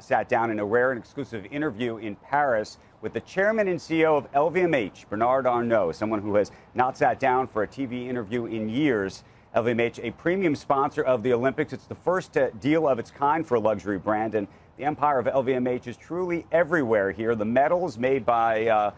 Sat down in a rare and exclusive interview in Paris with the chairman and CEO of LVMH, Bernard Arnault, someone who has not sat down for a TV interview in years. LVMH, a premium sponsor of the Olympics. It's the first deal of its kind for a luxury brand, and the empire of LVMH is truly everywhere here. The medals made by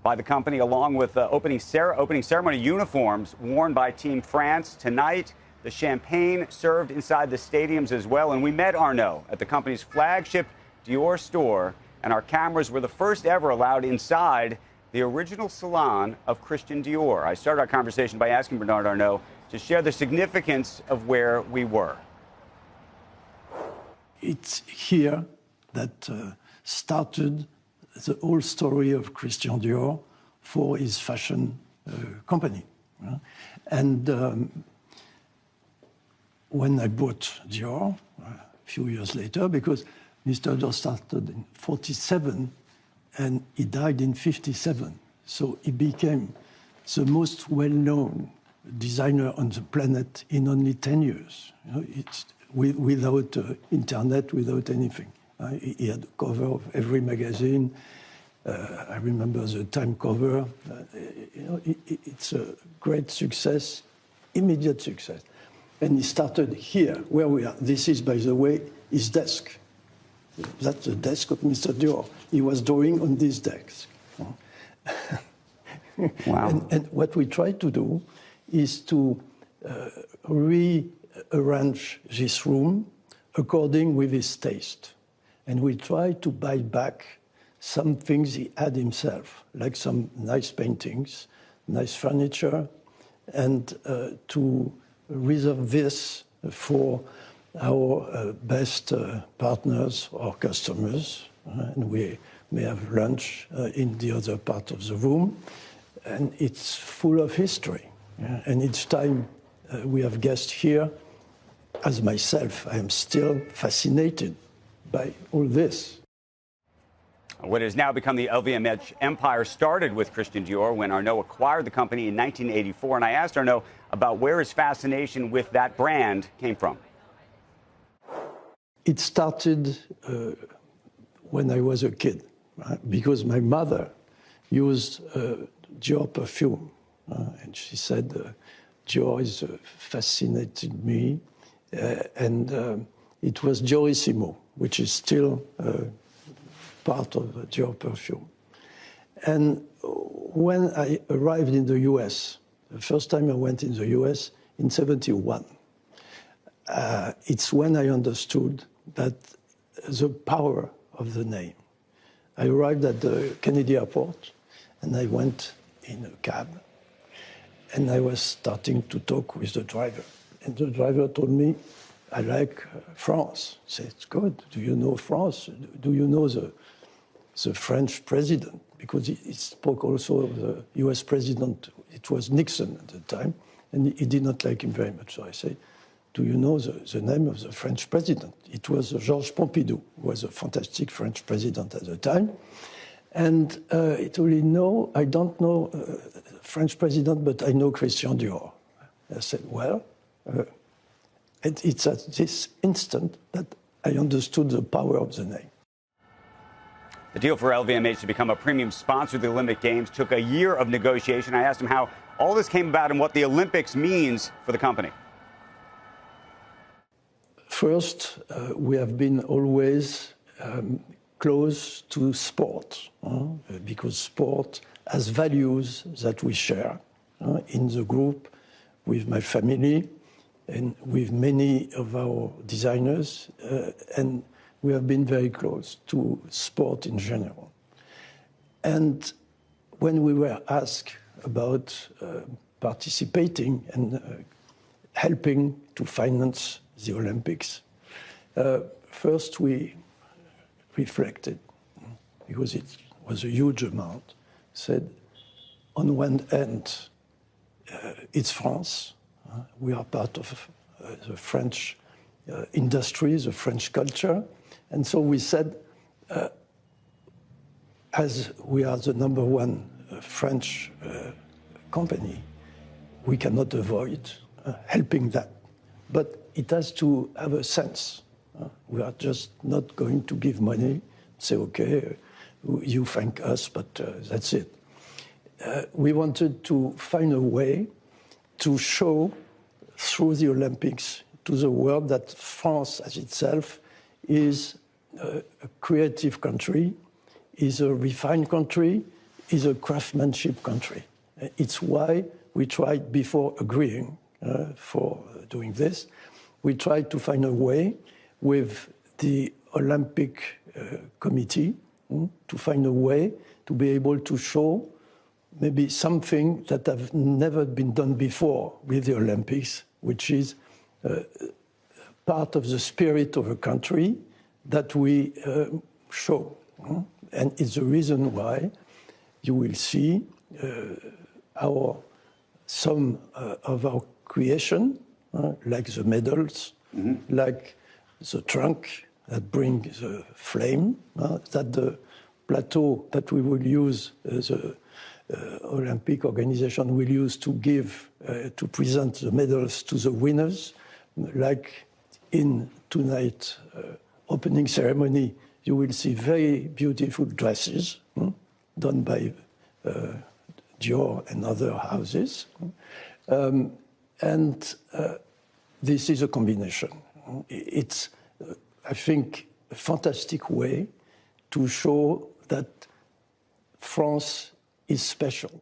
the company, along with opening ceremony uniforms worn by Team France tonight. The champagne served inside the stadiums as well. And we met Arnault at the company's flagship Dior store, and our cameras were the first ever allowed inside the original salon of Christian Dior. I started our conversation by asking Bernard Arnault to share the significance of where we were. It's here that started the whole story of Christian Dior for his fashion company. When I bought Dior a few years later, because Mr. Dior started in 1947 and he died in 1957. So he became the most well-known designer on the planet in only 10 years. You know, it's without internet, without anything. He had the cover of every magazine. I remember the Time cover. It's a great success, immediate success. And he started here, where we are. This is, by the way, his desk. That's the desk of Mr. Dior. He was drawing on this desk. Wow. And what we try to do is to rearrange this room according with his taste. And we try to buy back some things he had himself, like some nice paintings, nice furniture, and to reserve this for our best partners or customers. And we may have lunch in the other part of the room. And it's full of history. And each time we have guests here, as myself, I am still fascinated by all this. What has now become the LVMH empire started with Christian Dior when Arnault acquired the company in 1984. And I asked Arnault about where his fascination with that brand came from. It started when I was a kid, right? Because my mother used Dior perfume. And she said, Dior is fascinated me. And it was Diorissimo, which is still part of Dior perfume. And when I arrived in the US, the first time I went in the US in 1971, it's when I understood that the power of the name. I arrived at the Kennedy airport and I went in a cab and I was starting to talk with the driver. And the driver told me, I like France. I said, it's good. Do you know France? Do you know the French president? Because he spoke also of the US president. It was Nixon at the time, and he did not like him very much. So I said, do you know the name of the French president? It was Georges Pompidou, who was a fantastic French president at the time. And he told me, no, I don't know French president, but I know Christian Dior. I said, well, and it's at this instant that I understood the power of the name. The deal for LVMH to become a premium sponsor of the Olympic Games took a year of negotiation. I asked him how all this came about and what the Olympics means for the company. First, we have been always close to sport, because sport has values that we share in the group with my family and with many of our designers, and we have been very close to sport in general. And when we were asked about participating and helping to finance the Olympics, first we reflected, because it was a huge amount, said, on one end, it's France. We are part of the French industry, the French culture. And so we said, as we are the #1 French company, we cannot avoid helping that. But it has to have a sense. We are just not going to give money, say, okay, you thank us, but that's it. We wanted to find a way to show through the Olympics to the world that France as itself is a creative country, is a refined country, is a craftsmanship country. It's why we tried, before agreeing for doing this, we tried to find a way with the Olympic Committee to find a way to be able to show maybe something that have never been done before with the Olympics, which is part of the spirit of a country that we show. And it's the reason why you will see some of our creation, like the medals, like the trunk that brings the flame, that the plateau that we will use, the Olympic organization will use to give, to present the medals to the winners, like in tonight's opening ceremony, you will see very beautiful dresses done by Dior and other houses. And this is a combination. It's, I think, a fantastic way to show that France is special.